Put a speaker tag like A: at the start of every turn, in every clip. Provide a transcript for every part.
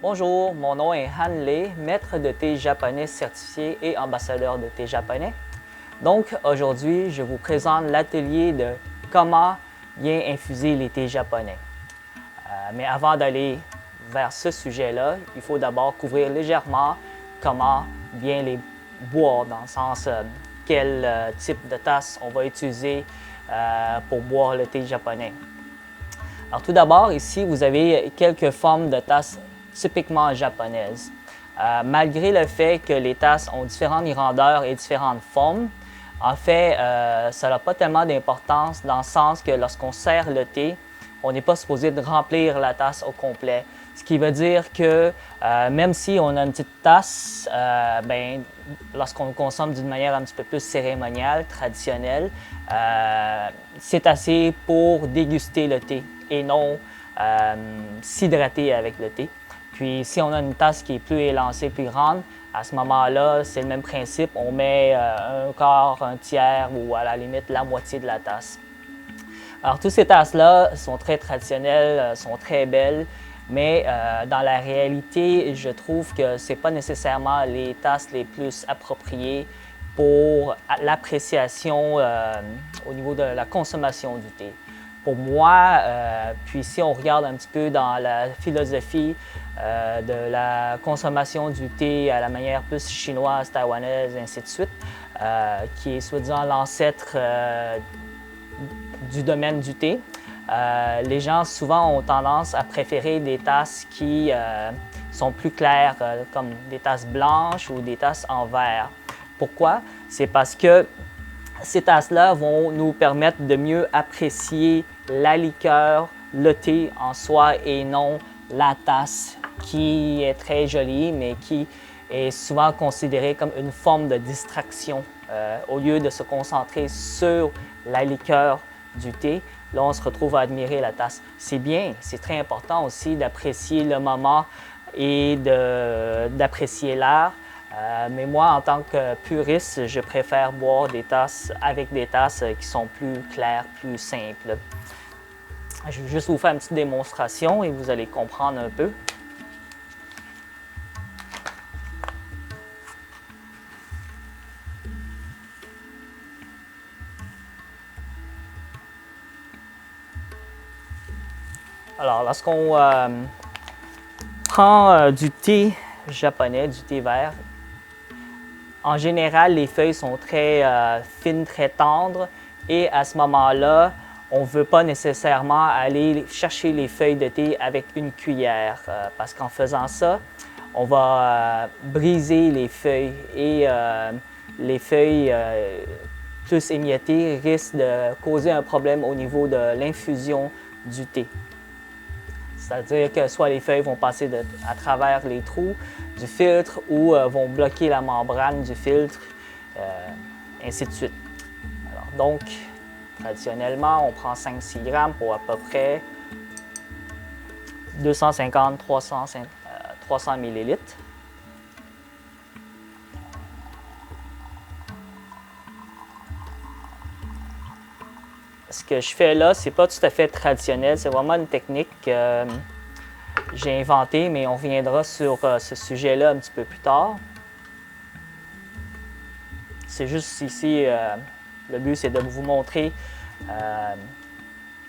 A: Bonjour, mon nom est Han Lei, maître de thé japonais certifié et ambassadeur de thé japonais. Donc aujourd'hui, je vous présente l'atelier de comment bien infuser les thés japonais. Mais avant d'aller vers ce sujet-là, il faut d'abord couvrir légèrement comment bien les boire, dans le sens quel type de tasse on va utiliser pour boire le thé japonais. Alors tout d'abord, ici, vous avez quelques formes de tasses typiquement japonaises. Malgré le fait que les tasses ont différentes grandeurs et différentes formes, en fait, ça n'a pas tellement d'importance dans le sens que lorsqu'on sert le thé, on n'est pas supposé de remplir la tasse au complet. Ce qui veut dire que même si on a une petite tasse, lorsqu'on le consomme d'une manière un petit peu plus cérémoniale, traditionnelle, c'est assez pour déguster le thé et non s'hydrater avec le thé. Puis si on a une tasse qui est plus élancée, plus grande, à ce moment-là, c'est le même principe. On met un quart, un tiers ou à la limite la moitié de la tasse. Alors, toutes ces tasses-là sont très traditionnelles, sont très belles, mais dans la réalité, je trouve que ce n'est pas nécessairement les tasses les plus appropriées pour l'appréciation au niveau de la consommation du thé. Pour moi, puis si on regarde un petit peu dans la philosophie de la consommation du thé à la manière plus chinoise, taïwanaise, et ainsi de suite, qui est soi-disant l'ancêtre du domaine du thé, les gens souvent ont tendance à préférer des tasses qui sont plus claires, comme des tasses blanches ou des tasses en verre. Pourquoi? C'est parce que ces tasses-là vont nous permettre de mieux apprécier la liqueur, le thé en soi et non la tasse qui est très jolie mais qui est souvent considérée comme une forme de distraction. Au lieu de se concentrer sur la liqueur du thé, là on se retrouve à admirer la tasse. C'est bien, c'est très important aussi d'apprécier le moment et d'apprécier l'art. Mais moi, en tant que puriste, je préfère boire des tasses avec des tasses qui sont plus claires, plus simples. Je vais juste vous faire une petite démonstration et vous allez comprendre un peu. Alors, lorsqu'on prend du thé japonais, du thé vert, en général, les feuilles sont très fines, très tendres et à ce moment-là, on ne veut pas nécessairement aller chercher les feuilles de thé avec une cuillère parce qu'en faisant ça, on va briser les feuilles et les feuilles plus émiettées risquent de causer un problème au niveau de l'infusion du thé. C'est-à-dire que soit les feuilles vont passer à travers les trous du filtre ou vont bloquer la membrane du filtre, ainsi de suite. Alors, donc, traditionnellement, on prend 5-6 grammes pour à peu près 250-300 millilitres. Ce que je fais là, c'est pas tout à fait traditionnel, c'est vraiment une technique que j'ai inventée, mais on reviendra sur ce sujet-là un petit peu plus tard. C'est juste ici, le but c'est de vous montrer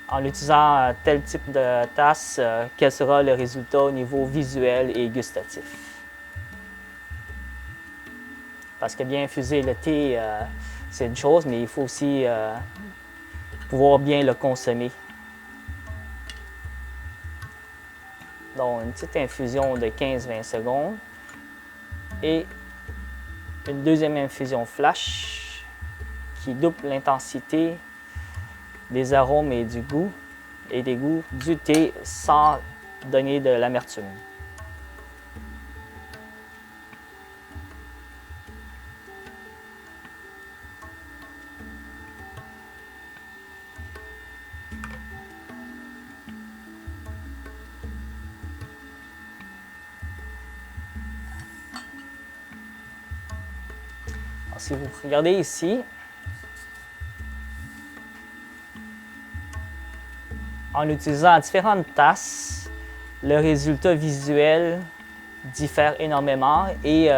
A: en utilisant tel type de tasse, quel sera le résultat au niveau visuel et gustatif. Parce que bien infuser le thé, c'est une chose, mais il faut aussi pouvoir bien le consommer. Donc, une petite infusion de 15-20 secondes et une deuxième infusion flash qui double l'intensité des arômes et du goût et des goûts du thé sans donner de l'amertume. Alors, si vous regardez ici, en utilisant différentes tasses, le résultat visuel diffère énormément et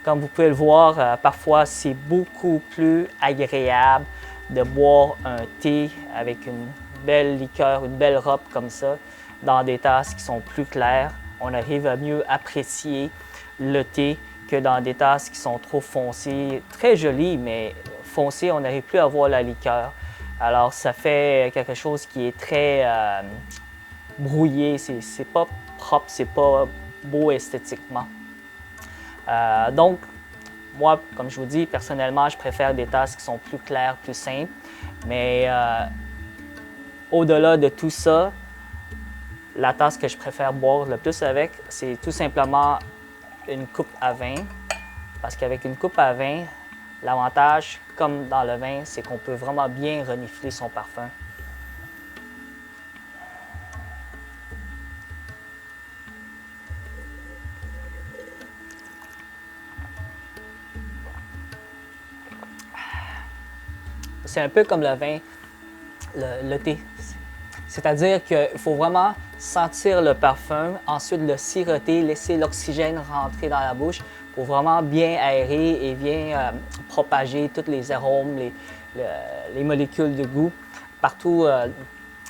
A: comme vous pouvez le voir, parfois c'est beaucoup plus agréable de boire un thé avec une belle liqueur, une belle robe comme ça, dans des tasses qui sont plus claires. On arrive à mieux apprécier le thé que dans des tasses qui sont trop foncées, très jolies, mais foncées, on n'arrive plus à voir la liqueur. Alors ça fait quelque chose qui est très brouillé, c'est pas propre, c'est pas beau esthétiquement. Donc, moi, comme je vous dis, personnellement, je préfère des tasses qui sont plus claires, plus simples. Mais au-delà de tout ça, la tasse que je préfère boire le plus avec, c'est tout simplement une coupe à vin. Parce qu'avec une coupe à vin, l'avantage, comme dans le vin, c'est qu'on peut vraiment bien renifler son parfum. C'est un peu comme le vin, le thé. C'est-à-dire qu'il faut vraiment sentir le parfum, ensuite le siroter, laisser l'oxygène rentrer dans la bouche pour vraiment bien aérer et bien propager tous les arômes, les molécules de goût partout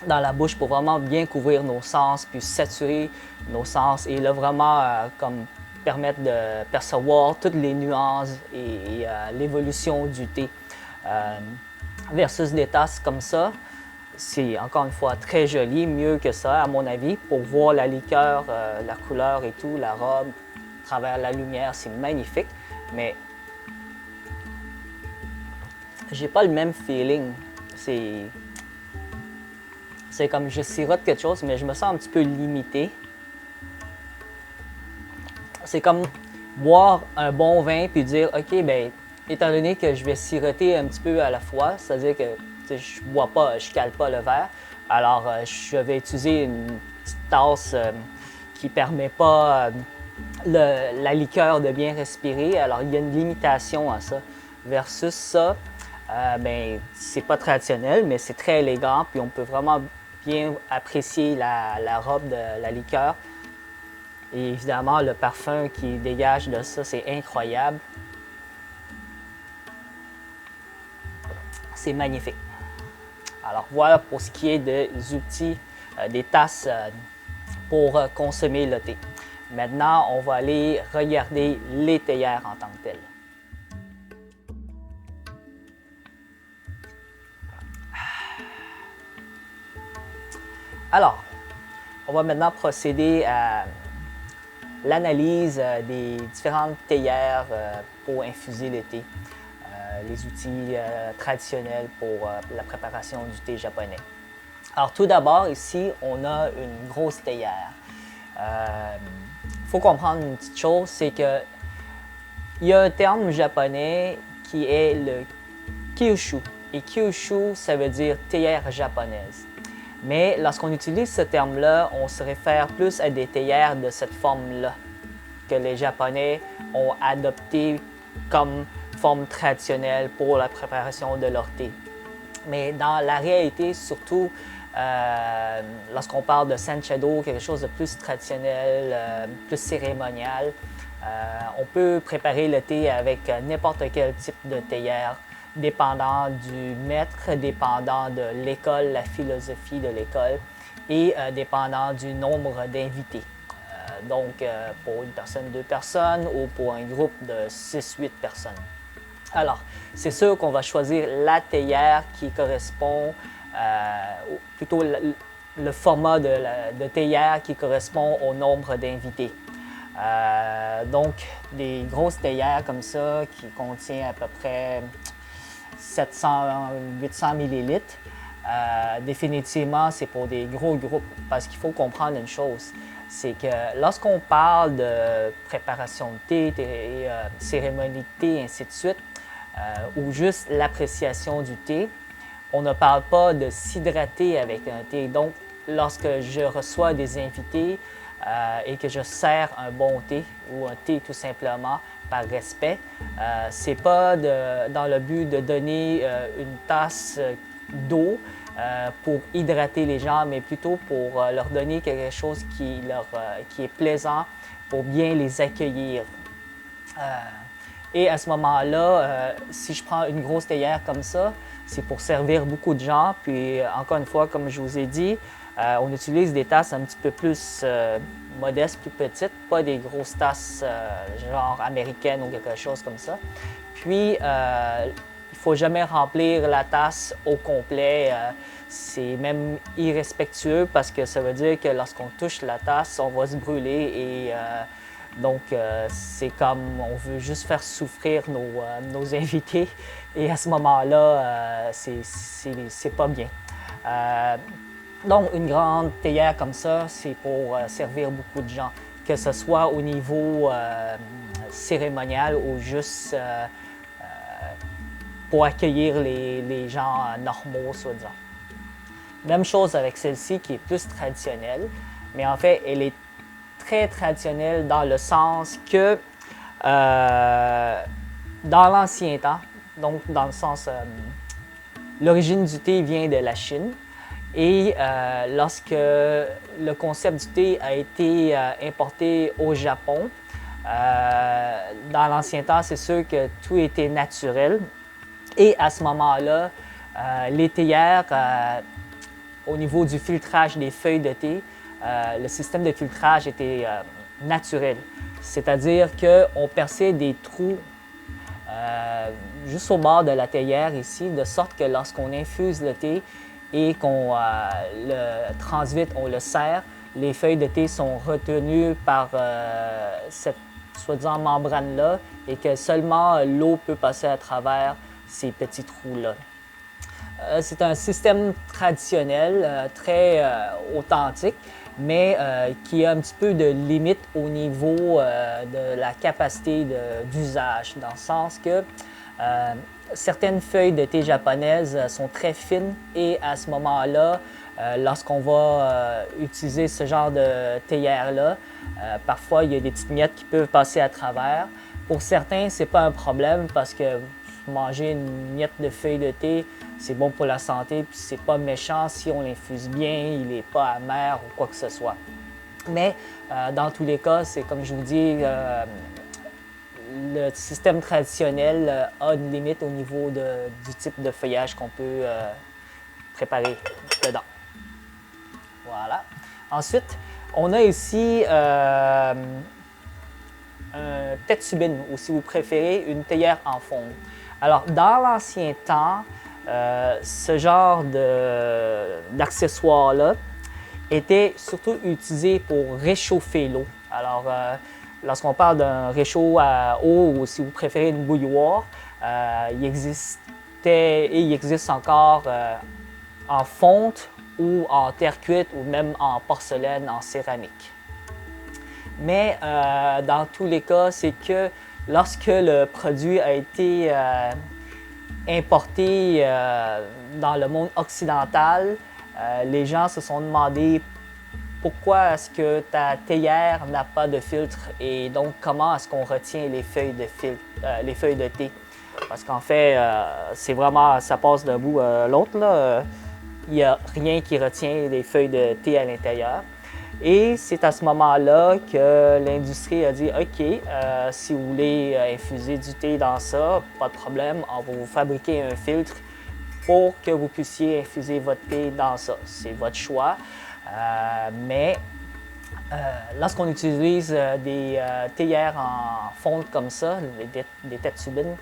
A: dans la bouche pour vraiment bien couvrir nos sens, puis saturer nos sens et là vraiment comme permettre de percevoir toutes les nuances et l'évolution du thé. Versus des tasses comme ça, c'est encore une fois très joli, mieux que ça à mon avis, pour voir la liqueur, la couleur et tout, la robe, à travers la lumière, c'est magnifique, mais j'ai pas le même feeling. C'est comme je sirote quelque chose, mais je me sens un petit peu limité. C'est comme boire un bon vin puis dire, OK, ben étant donné que je vais siroter un petit peu à la fois, c'est-à-dire que je ne bois pas, je ne cale pas le verre, alors je vais utiliser une petite tasse qui ne permet pas la liqueur de bien respirer. Alors il y a une limitation à ça. Versus ça, ben, c'est pas traditionnel, mais c'est très élégant, puis on peut vraiment bien apprécier la robe de la liqueur. Et évidemment, le parfum qui dégage de ça, c'est incroyable. C'est magnifique. Alors voilà pour ce qui est des outils, des tasses pour consommer le thé. Maintenant, on va aller regarder les théières en tant que telles. Alors, on va maintenant procéder à l'analyse des différentes théières pour infuser le thé. Les outils traditionnels pour la préparation du thé japonais. Alors tout d'abord, ici, on a une grosse théière. Il faut comprendre une petite chose, c'est que il y a un terme japonais qui est le kyushu. Et kyushu, ça veut dire théière japonaise. Mais lorsqu'on utilise ce terme-là, on se réfère plus à des théières de cette forme-là que les Japonais ont adopté comme forme traditionnelle pour la préparation de leur thé. Mais dans la réalité, surtout lorsqu'on parle de Sanshado, quelque chose de plus traditionnel, plus cérémonial, on peut préparer le thé avec n'importe quel type de théière, dépendant du maître, dépendant de l'école, la philosophie de l'école et dépendant du nombre d'invités. Donc, pour une personne, 2 personnes ou pour un groupe de 6-8 personnes. Alors, c'est sûr qu'on va choisir la théière qui correspond, plutôt le format de théière qui correspond au nombre d'invités. Donc, des grosses théières comme ça qui contiennent à peu près 700-800 millilitres. Définitivement, c'est pour des gros groupes parce qu'il faut comprendre une chose, c'est que lorsqu'on parle de préparation de thé, cérémonie de thé, ainsi de suite, ou juste l'appréciation du thé, on ne parle pas de s'hydrater avec un thé. Donc, lorsque je reçois des invités et que je sers un bon thé ou un thé tout simplement par respect, c'est pas dans le but de donner une tasse d'eau pour hydrater les gens, mais plutôt pour leur donner quelque chose qui est plaisant pour bien les accueillir. Et à ce moment-là, si je prends une grosse théière comme ça, c'est pour servir beaucoup de gens. Puis encore une fois, comme je vous ai dit, on utilise des tasses un petit peu plus modestes, plus petites, pas des grosses tasses genre américaines ou quelque chose comme ça. Puis, il ne faut jamais remplir la tasse au complet. C'est même irrespectueux parce que ça veut dire que lorsqu'on touche la tasse, on va se brûler et donc c'est comme on veut juste faire souffrir nos invités et à ce moment-là, c'est pas bien. Donc une grande théière comme ça, c'est pour servir beaucoup de gens, que ce soit au niveau cérémonial ou juste pour accueillir les gens normaux, soi-disant. Même chose avec celle-ci qui est plus traditionnelle, mais en fait, elle est très traditionnelle dans le sens que dans l'ancien temps, donc dans le sens, l'origine du thé vient de la Chine et lorsque le concept du thé a été importé au Japon, dans l'ancien temps, c'est sûr que tout était naturel et à ce moment-là, les théières, au niveau du filtrage des feuilles de thé, le système de filtrage était naturel. C'est-à-dire qu'on perçait des trous juste au bord de la théière ici, de sorte que lorsqu'on infuse le thé et qu'on le transvite, on le serre, les feuilles de thé sont retenues par cette soi-disant membrane-là et que seulement l'eau peut passer à travers ces petits trous-là. C'est un système traditionnel, très authentique, mais qui a un petit peu de limite au niveau de la capacité d'usage, dans le sens que certaines feuilles de thé japonaises sont très fines et à ce moment-là, lorsqu'on va utiliser ce genre de théière-là, parfois il y a des petites miettes qui peuvent passer à travers. Pour certains, ce n'est pas un problème parce que manger une miette de feuilles de thé, c'est bon pour la santé, puis c'est pas méchant si on l'infuse bien, il n'est pas amer ou quoi que ce soit. Mais dans tous les cas, c'est comme je vous dis, le système traditionnel a une limite au niveau du type de feuillage qu'on peut préparer dedans. Voilà. Ensuite, on a ici un tetsubin, ou si vous préférez, une théière en fonte. Alors, dans l'ancien temps, ce genre d'accessoire-là était surtout utilisé pour réchauffer l'eau. Alors, lorsqu'on parle d'un réchaud à eau ou si vous préférez une bouilloire, il existait et il existe encore en fonte ou en terre cuite ou même en porcelaine, en céramique. Mais dans tous les cas, c'est que lorsque le produit a été importé dans le monde occidental, les gens se sont demandé pourquoi est-ce que ta théière n'a pas de filtre et donc comment est-ce qu'on retient les feuilles de thé. Parce qu'en fait, c'est vraiment, ça passe d'un bout à l'autre. Il n'y a rien qui retient les feuilles de thé à l'intérieur. Et c'est à ce moment-là que l'industrie a dit « OK, si vous voulez infuser du thé dans ça, pas de problème, on va vous fabriquer un filtre pour que vous puissiez infuser votre thé dans ça. C'est votre choix. Mais lorsqu'on utilise des théières en fonte comme ça, des tetsubin,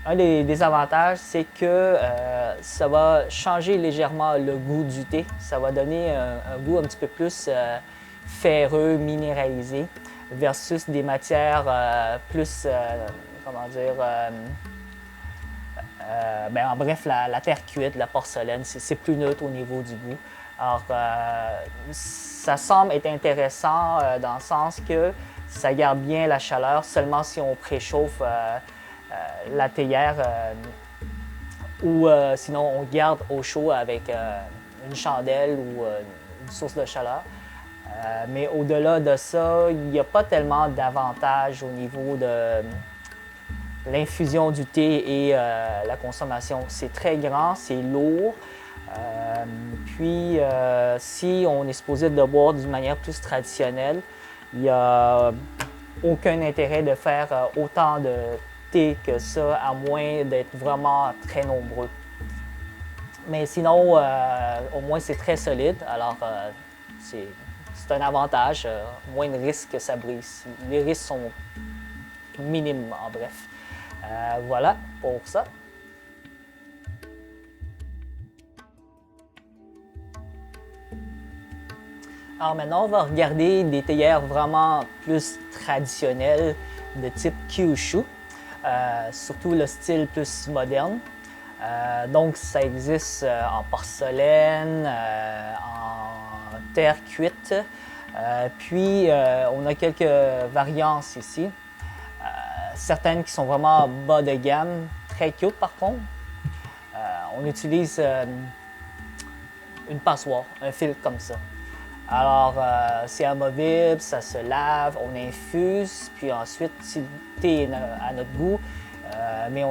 A: un des avantages, c'est que ça va changer légèrement le goût du thé. Ça va donner un goût un petit peu plus ferreux, minéralisé, versus des matières plus, comment dire, en bref, la terre cuite, la porcelaine, c'est plus neutre au niveau du goût. Alors, ça semble être intéressant dans le sens que ça garde bien la chaleur seulement si on préchauffe la théière ou sinon on garde au chaud avec une chandelle ou une source de chaleur. Mais au-delà de ça, il n'y a pas tellement d'avantages au niveau de l'infusion du thé et la consommation. C'est très grand, c'est lourd. Puis, si on est supposé de boire d'une manière plus traditionnelle, il y a aucun intérêt de faire autant de thé que ça, à moins d'être vraiment très nombreux. Mais sinon, au moins c'est très solide, alors c'est un avantage, moins de risques que ça brise. Les risques sont minimes, en bref. Voilà pour ça. Alors maintenant, on va regarder des théières vraiment plus traditionnelles de type Kyushu, surtout le style plus moderne. Donc ça existe en porcelaine, en terre cuite, puis on a quelques variantes ici. Certaines qui sont vraiment bas de gamme, très cute par contre. On utilise une passoire, un fil comme ça. Alors, c'est amovible, ça se lave, on infuse, puis ensuite, si le thé est à notre goût, mais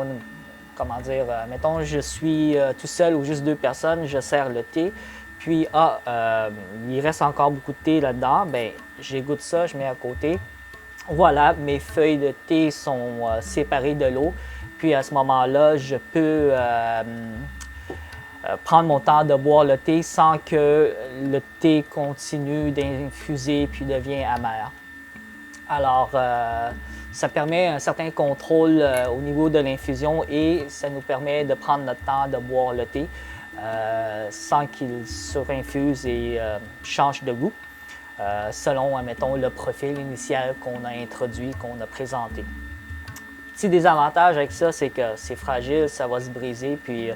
A: comment dire, mettons, je suis tout seul ou juste 2 personnes, je sers le thé, puis, il reste encore beaucoup de thé là-dedans, bien, j'égoutte ça, je mets à côté. Voilà, mes feuilles de thé sont séparées de l'eau, puis à ce moment-là, je peux prendre mon temps de boire le thé sans que le thé continue d'infuser puis devient amer. Alors, ça permet un certain contrôle au niveau de l'infusion et ça nous permet de prendre notre temps de boire le thé sans qu'il surinfuse et change de goût selon, admettons, le profil initial qu'on a introduit, qu'on a présenté. Petit désavantage avec ça, c'est que c'est fragile, ça va se briser, puis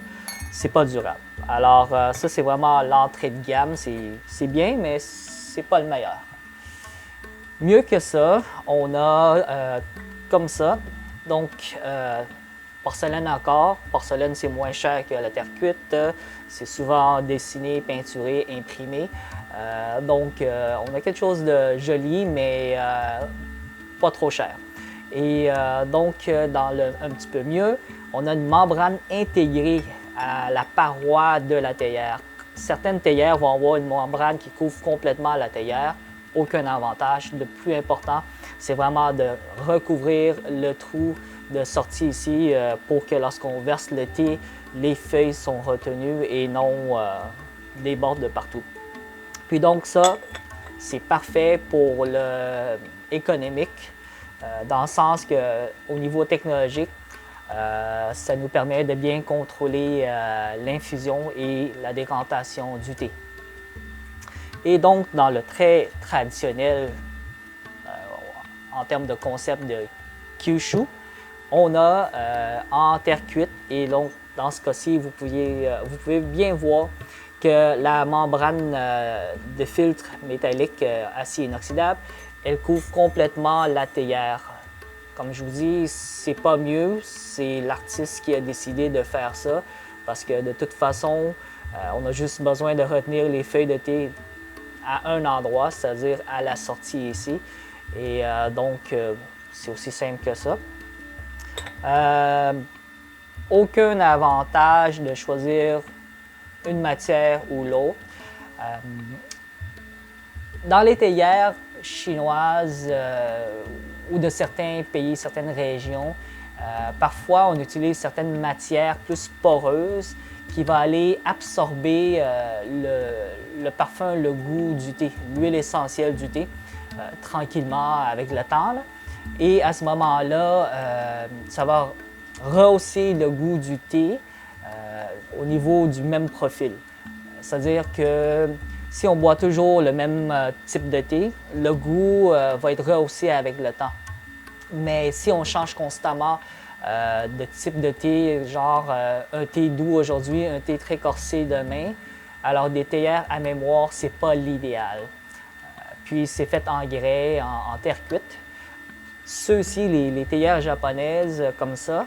A: c'est pas durable. Alors, ça, c'est vraiment l'entrée de gamme. C'est bien, mais c'est pas le meilleur. Mieux que ça, on a comme ça. Donc, porcelaine encore. Porcelaine, c'est moins cher que la terre cuite. C'est souvent dessiné, peinturé, imprimé. Donc, on a quelque chose de joli, mais pas trop cher. Et donc, un petit peu mieux, on a une membrane intégrée à la paroi de la théière. Certaines théières vont avoir une membrane qui couvre complètement la théière. Aucun avantage. Le plus important, c'est vraiment de recouvrir le trou de sortie ici pour que lorsqu'on verse le thé, les feuilles sont retenues et non débordent de partout. Puis donc ça, c'est parfait pour l'économique, dans le sens qu'au niveau technologique, ça nous permet de bien contrôler l'infusion et la décantation du thé. Et donc, dans le très traditionnel, en termes de concept de Kyushu, on a en terre cuite. Et donc, dans ce cas-ci, vous pouvez bien voir que la membrane de filtre métallique acier inoxydable, elle couvre complètement la théière. Comme je vous dis, c'est pas mieux, c'est l'artiste qui a décidé de faire ça parce que de toute façon, on a juste besoin de retenir les feuilles de thé à un endroit, c'est-à-dire à la sortie ici. Et donc, c'est aussi simple que ça. Aucun avantage de choisir une matière ou l'autre. Dans les théières chinoises ou de certains pays, certaines régions, parfois on utilise certaines matières plus poreuses qui vont aller absorber le parfum, le goût du thé, l'huile essentielle du thé, tranquillement avec le temps. Là. Et à ce moment-là, ça va rehausser le goût du thé au niveau du même profil. C'est-à-dire que si on boit toujours le même type de thé, le goût va être rehaussé avec le temps. Mais si on change constamment de type de thé, genre un thé doux aujourd'hui, un thé très corsé demain, alors des théières à mémoire, c'est pas l'idéal. Puis c'est fait en grès, en terre cuite. Ceux-ci, les théières japonaises comme ça,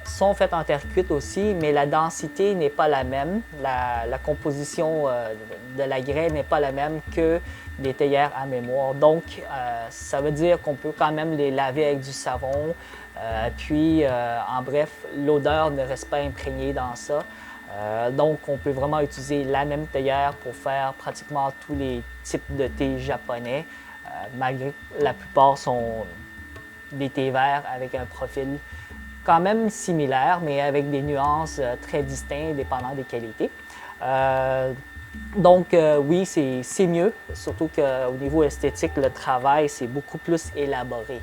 A: sont faites en terre cuite aussi, mais la densité n'est pas la même. La composition de la grès n'est pas la même que des théières à mémoire. Donc, ça veut dire qu'on peut quand même les laver avec du savon. Puis, en bref, l'odeur ne reste pas imprégnée dans ça. Donc, on peut vraiment utiliser la même théière pour faire pratiquement tous les types de thé japonais, malgré que la plupart sont des thés verts avec un profil quand même similaire, mais avec des nuances très distinctes dépendant des qualités. Donc oui, c'est mieux, surtout qu'au niveau esthétique, le travail, c'est beaucoup plus élaboré.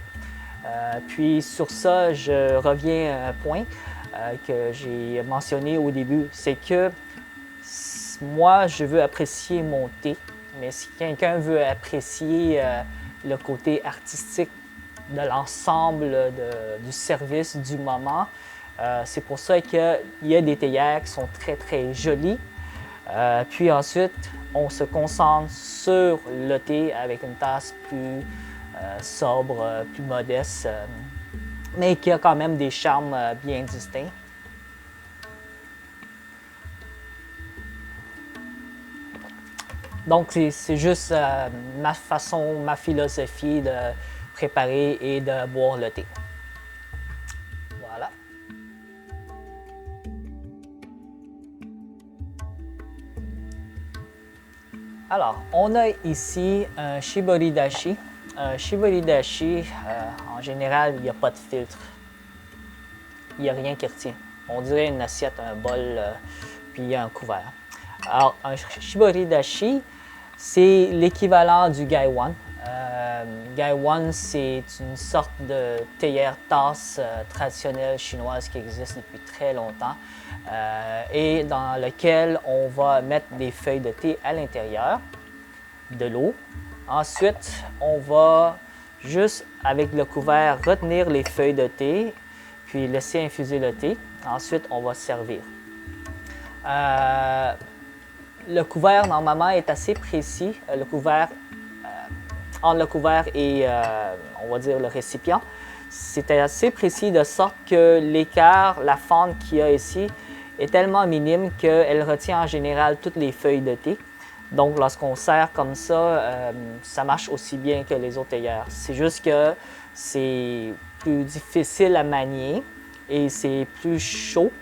A: Puis sur ça, je reviens à un point que j'ai mentionné au début, c'est que moi, je veux apprécier mon thé, mais si quelqu'un veut apprécier le côté artistique de l'ensemble du service du moment, c'est pour ça qu'il y a des théières qui sont très, très jolies. Puis ensuite, on se concentre sur le thé avec une tasse plus sobre, plus modeste, mais qui a quand même des charmes bien distincts. Donc, c'est juste ma façon, ma philosophie de préparer et de boire le thé. Voilà. Alors, on a ici un shibori dashi. Un shibori dashi, en général, il n'y a pas de filtre. Il n'y a rien qui retient. On dirait une assiette, un bol, puis il y a un couvert. Alors, un shibori dashi, c'est l'équivalent du gaiwan. Gaiwan, c'est une sorte de théière tasse traditionnelle chinoise qui existe depuis très longtemps et dans lequel on va mettre des feuilles de thé à l'intérieur, de l'eau. Ensuite, on va juste, avec le couvert, retenir les feuilles de thé, puis laisser infuser le thé. Ensuite, on va servir. Le couvert, normalement, est assez précis. Le couvert, entre le couvert et, on va dire, le récipient, c'est assez précis de sorte que l'écart, la fente qu'il y a ici, est tellement minime qu'elle retient en général toutes les feuilles de thé. Donc, lorsqu'on sert comme ça, ça marche aussi bien que les autres théières. C'est juste que c'est plus difficile à manier et c'est plus chaud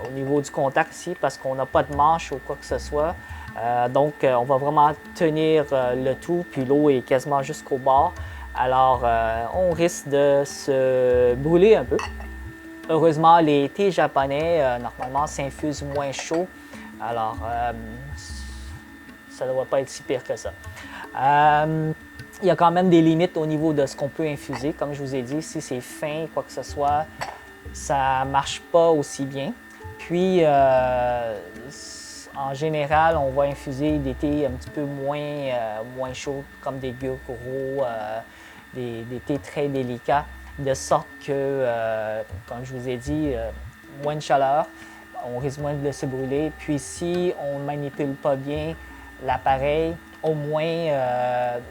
A: au niveau du contact ici parce qu'on n'a pas de manche ou quoi que ce soit. Donc, on va vraiment tenir le tout, puis l'eau est quasiment jusqu'au bord. Alors, on risque de se brûler un peu. Heureusement, les thés japonais, normalement, s'infusent moins chaud. Alors, ça ne doit pas être si pire que ça. Il y a quand même des limites au niveau de ce qu'on peut infuser. Comme je vous ai dit, si c'est fin, quoi que ce soit, ça ne marche pas aussi bien. Puis, en général, on va infuser des thés un petit peu moins chauds, comme des gyokuro, des thés très délicats, de sorte que, comme je vous ai dit, moins de chaleur, on risque moins de se brûler. Puis, si on ne manipule pas bien l'appareil, au moins,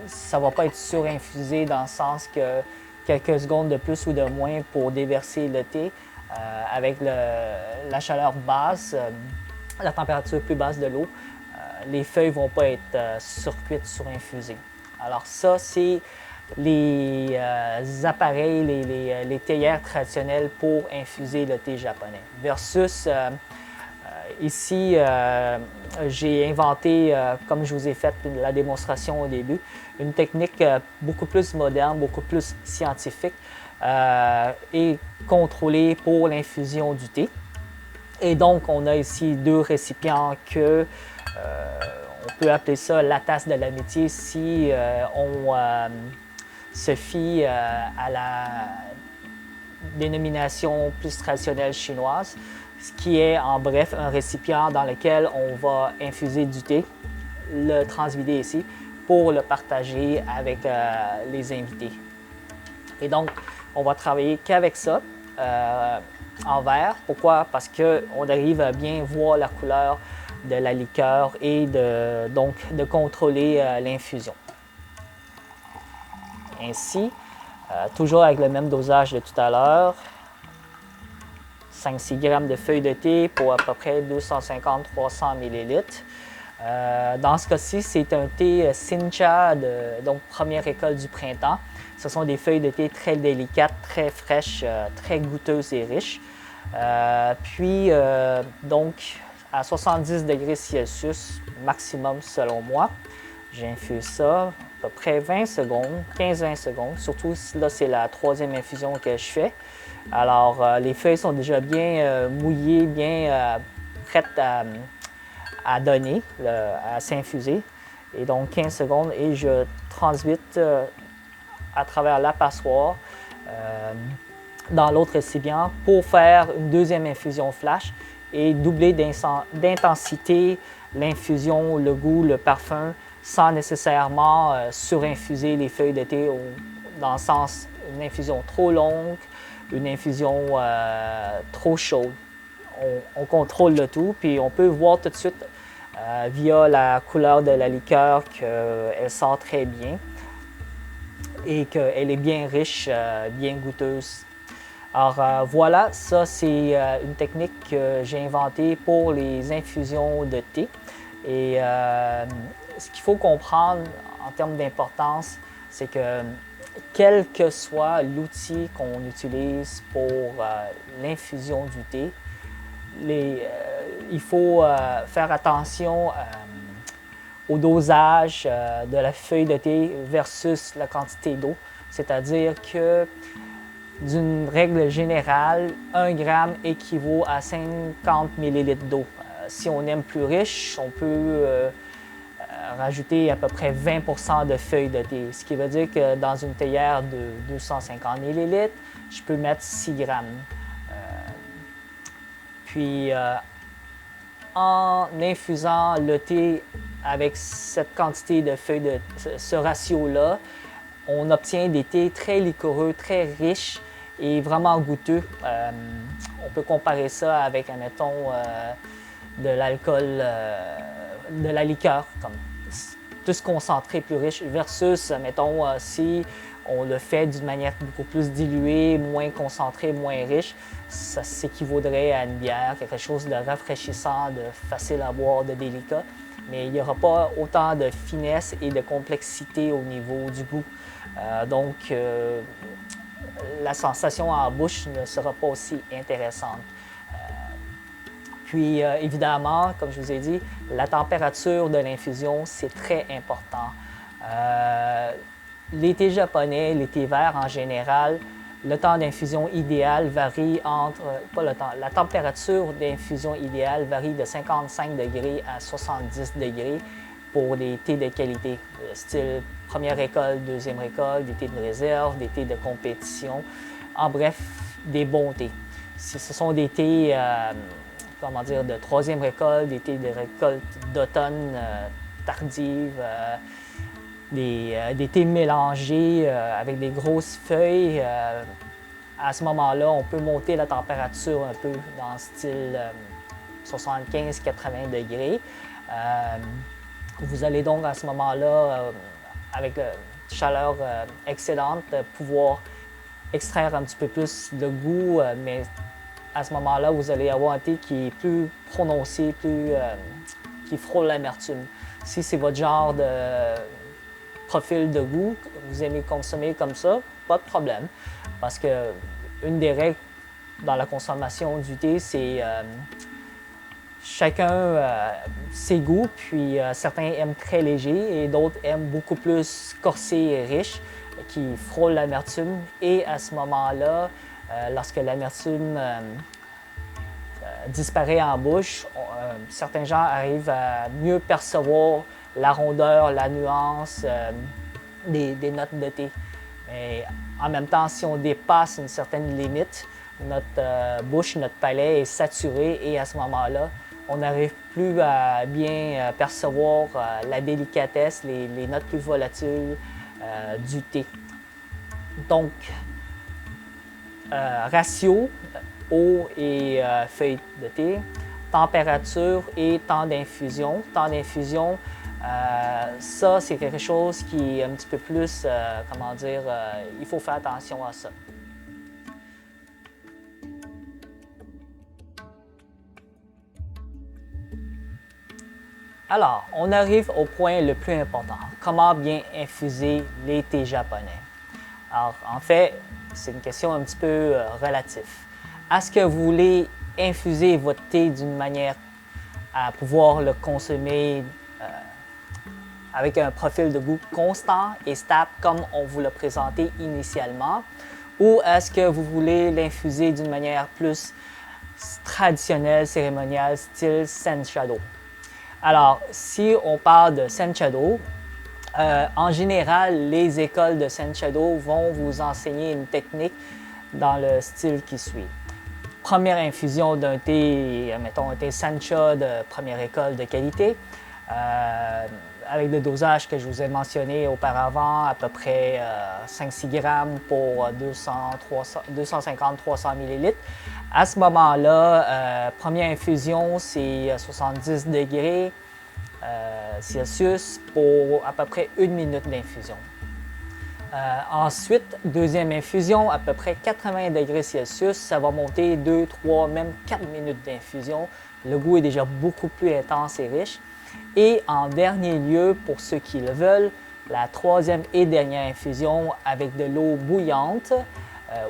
A: ça ne va pas être surinfusé dans le sens que quelques secondes de plus ou de moins pour déverser le thé. Avec la chaleur basse, la température plus basse de l'eau, les feuilles ne vont pas être surcuites, surinfusées. Alors ça, c'est les appareils, les théières traditionnelles pour infuser le thé japonais. Versus ici, j'ai inventé, comme je vous ai fait la démonstration au début, une technique beaucoup plus moderne, beaucoup plus scientifique et contrôlée pour l'infusion du thé. Et donc, on a ici deux récipients que on peut appeler ça la tasse de l'amitié si on se fie à la dénomination plus traditionnelle chinoise, ce qui est en bref un récipient dans lequel on va infuser du thé, le transvider ici pour le partager avec les invités. Et donc, on va travailler qu'avec ça en verre. Pourquoi? Parce qu'on arrive à bien voir la couleur de la liqueur et donc de contrôler l'infusion. Ainsi, toujours avec le même dosage de tout à l'heure, 5-6 grammes de feuilles de thé pour à peu près 250-300 ml. Dans ce cas-ci, c'est un thé Sincha, donc première récolte du printemps. Ce sont des feuilles de thé très délicates, très fraîches, très goûteuses et riches. Puis, donc, à 70 degrés Celsius maximum selon moi, J'infuse ça à peu près 20 secondes, 15-20 secondes. Surtout là, c'est la troisième infusion que je fais. Alors, les feuilles sont déjà bien mouillées, bien prêtes à donner, à s'infuser. Et donc 15 secondes et je transvite à travers la passoire dans l'autre récipient pour faire une deuxième infusion flash et doubler d'intensité l'infusion, le goût, le parfum, sans nécessairement surinfuser les feuilles de thé dans le sens une infusion trop longue, une infusion trop chaude. On contrôle le tout, puis on peut voir tout de suite via la couleur de la liqueur qu'elle sort très bien et qu'elle est bien riche, bien goûteuse. Alors voilà, ça c'est une technique que j'ai inventée pour les infusions de thé. Et ce qu'il faut comprendre en termes d'importance, c'est que quel que soit l'outil qu'on utilise pour l'infusion du thé, il faut faire attention au dosage de la feuille de thé versus la quantité d'eau. C'est-à-dire que d'une règle générale, 1 gramme équivaut à 50 ml d'eau. Si on aime plus riche, on peut rajouter à peu près 20 % de feuilles de thé. Ce qui veut dire que dans une théière de 250 ml, je peux mettre 6 grammes. Puis, en infusant le thé avec cette quantité de feuilles de ce ratio-là, on obtient des thés très liquoreux, très riches et vraiment goûteux. On peut comparer ça avec, admettons, de l'alcool, de la liqueur, comme plus concentré, plus riche, versus, mettons, si on le fait d'une manière beaucoup plus diluée, moins concentrée, moins riche, ça s'équivaudrait à une bière, quelque chose de rafraîchissant, de facile à boire, de délicat. Mais il n'y aura pas autant de finesse et de complexité au niveau du goût. Donc, la sensation en bouche ne sera pas aussi intéressante. Puis, évidemment, comme je vous ai dit, la température de l'infusion, c'est très important. Les thés japonais, les thés verts en général, le temps d'infusion idéal varie entre, la température d'infusion idéale varie de 55 degrés à 70 degrés pour des thés de qualité, style première récolte, deuxième récolte, des thés de réserve, des thés de compétition, en bref, des bons thés. Si ce sont des thés, de troisième récolte, des thés de récolte d'automne tardive, des thés mélangés avec des grosses feuilles, à ce moment-là, on peut monter la température un peu dans le style 75-80 degrés. Vous allez donc à ce moment-là, avec la chaleur excédente, pouvoir extraire un petit peu plus de goût, mais à ce moment-là, vous allez avoir un thé qui est plus prononcé, qui frôle l'amertume. Si c'est votre genre de profil de goût, vous aimez consommer comme ça, pas de problème. Parce que une des règles dans la consommation du thé, c'est chacun ses goûts, puis certains aiment très léger et d'autres aiment beaucoup plus corsé et riche, qui frôle l'amertume. Et à ce moment-là, lorsque l'amertume disparaît en bouche, certains gens arrivent à mieux percevoir la rondeur, la nuance des notes de thé. Mais en même temps, si on dépasse une certaine limite, notre bouche, notre palais est saturé et à ce moment-là, on n'arrive plus à bien percevoir la délicatesse, les notes plus volatiles du thé. Donc, ratio, eau et feuilles de thé, température et temps d'infusion. Temps d'infusion, ça, c'est quelque chose qui est un petit peu plus, il faut faire attention à ça. Alors, on arrive au point le plus important. Comment bien infuser les thés japonais? Alors, en fait, c'est une question un petit peu relative. Est-ce que vous voulez infuser votre thé d'une manière à pouvoir le consommer avec un profil de goût constant et stable comme on vous l'a présenté initialement, ou est-ce que vous voulez l'infuser d'une manière plus traditionnelle, cérémoniale, style Sand Shadow? Alors, si on parle de Sand Shadow, en général, les écoles de Sand Shadow vont vous enseigner une technique dans le style qui suit. Première infusion d'un thé, mettons un thé Sancha de première école de qualité, avec le dosage que je vous ai mentionné auparavant, à peu près 5-6 grammes pour 250-300 ml. À ce moment-là, première infusion, c'est 70 degrés Celsius pour à peu près 1 minute d'infusion. Ensuite, deuxième infusion, à peu près 80 degrés Celsius, ça va monter 2, 3, même 4 minutes d'infusion. Le goût est déjà beaucoup plus intense et riche. Et en dernier lieu, pour ceux qui le veulent, la troisième et dernière infusion avec de l'eau bouillante,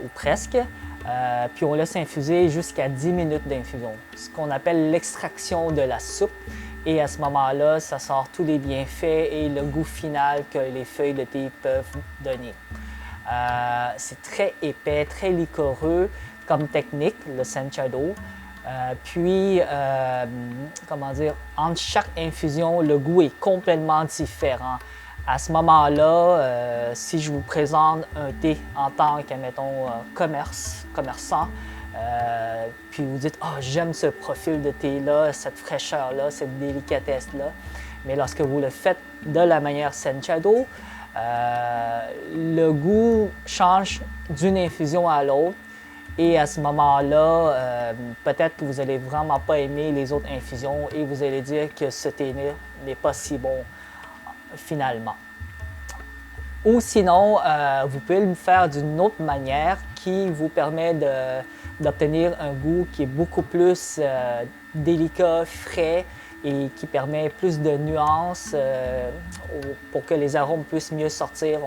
A: ou presque, puis on laisse infuser jusqu'à 10 minutes d'infusion, ce qu'on appelle l'extraction de la soupe. Et à ce moment-là, ça sort tous les bienfaits et le goût final que les feuilles de thé peuvent donner. C'est très épais, très liquoreux comme technique, le Sand Shadow. Puis, comment dire, entre chaque infusion, le goût est complètement différent. À ce moment-là, si je vous présente un thé en tant que, mettons, commerçant, puis vous dites « Ah, j'aime ce profil de thé-là, cette fraîcheur-là, cette délicatesse-là », mais lorsque vous le faites de la manière Sand Shadow, le goût change d'une infusion à l'autre. Et à ce moment-là, peut-être que vous n'allez vraiment pas aimer les autres infusions et vous allez dire que ce thé n'est pas si bon finalement. Ou sinon, vous pouvez le faire d'une autre manière qui vous permet d'obtenir un goût qui est beaucoup plus délicat, frais et qui permet plus de nuances pour que les arômes puissent mieux sortir.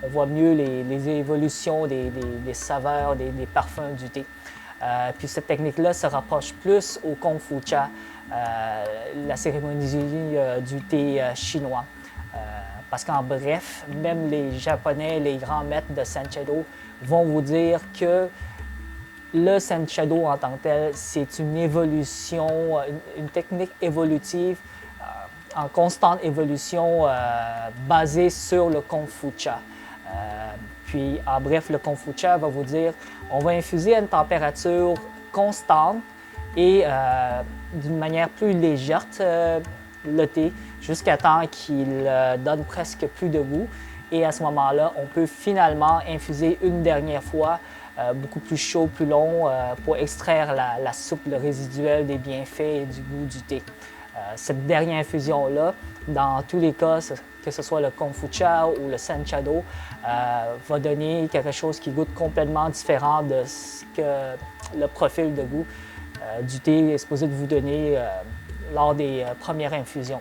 A: On voit mieux les évolutions des saveurs, des parfums du thé. Puis cette technique-là se rapproche plus au Konfucha, la cérémonie du thé chinois. Parce qu'en bref, même les Japonais, les grands maîtres de Sand Shadow vont vous dire que le Sand Shadow en tant que tel, c'est une évolution, une technique évolutive en constante évolution basée sur le Konfucha. Puis, en bref, le Konfucha va vous dire on va infuser à une température constante et d'une manière plus légère le thé jusqu'à temps qu'il donne presque plus de goût. Et à ce moment-là, on peut finalement infuser une dernière fois, beaucoup plus chaud, plus long, pour extraire la soupe, le résiduel des bienfaits et du goût du thé. Cette dernière infusion-là, dans tous les cas, que ce soit le Konfucha ou le Sand Shadow, va donner quelque chose qui goûte complètement différent de ce que le profil de goût du thé est supposé de vous donner lors des premières infusions.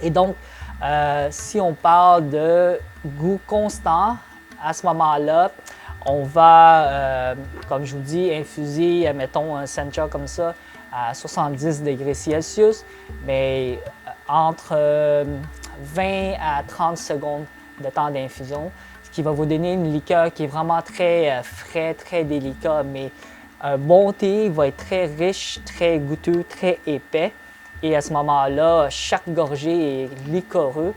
A: Et donc, si on parle de goût constant, à ce moment-là, on va, comme je vous dis, infuser, mettons, un Sancha comme ça à 70 degrés Celsius, mais entre 20 à 30 secondes de temps d'infusion, ce qui va vous donner une liqueur qui est vraiment très frais, très délicat, mais un bon thé va être très riche, très goûteux, très épais. Et à ce moment-là, chaque gorgée est liquoreux.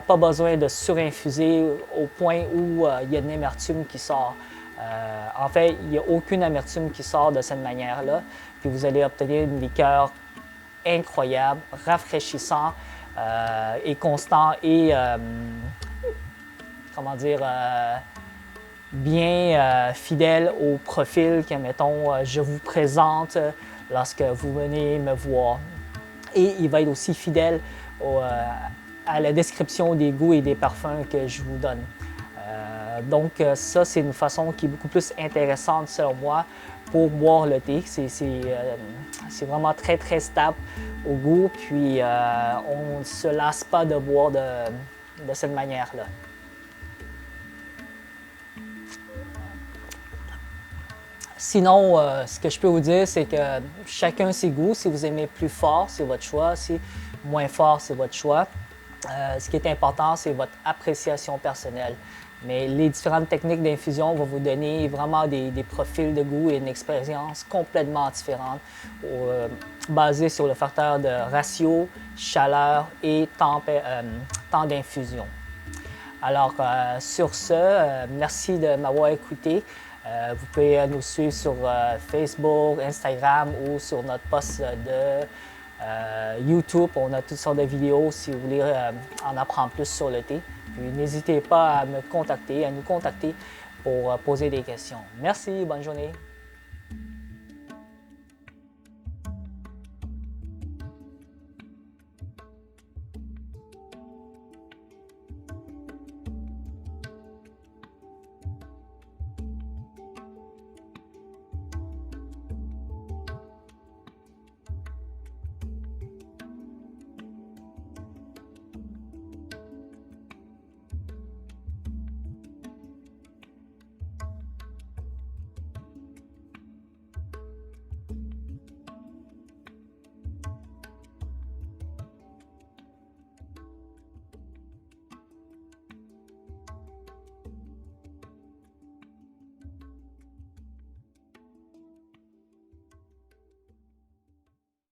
A: Pas besoin de surinfuser au point où il y a une amertume qui sort. En fait, il n'y a aucune amertume qui sort de cette manière-là. Puis vous allez obtenir une liqueur incroyable, rafraîchissant et constant et, comment dire, bien fidèle au profil que, mettons, je vous présente lorsque vous venez me voir. Et il va être aussi fidèle à la description des goûts et des parfums que je vous donne. Donc ça, c'est une façon qui est beaucoup plus intéressante selon moi pour boire le thé. C'est vraiment très, très stable au goût, puis on ne se lasse pas de boire de cette manière-là. Sinon, ce que je peux vous dire, c'est que chacun ses goûts. Si vous aimez plus fort, c'est votre choix. Si moins fort, c'est votre choix. Ce qui est important, c'est votre appréciation personnelle. Mais les différentes techniques d'infusion vont vous donner vraiment des profils de goût et une expérience complètement différente, basée sur le facteur de ratio, chaleur et temps d'infusion. Alors, sur ce, merci de m'avoir écouté. Vous pouvez nous suivre sur Facebook, Instagram ou sur notre post de YouTube. On a toutes sortes de vidéos si vous voulez en apprendre plus sur le thé. Puis n'hésitez pas à nous contacter pour poser des questions. Merci, bonne journée.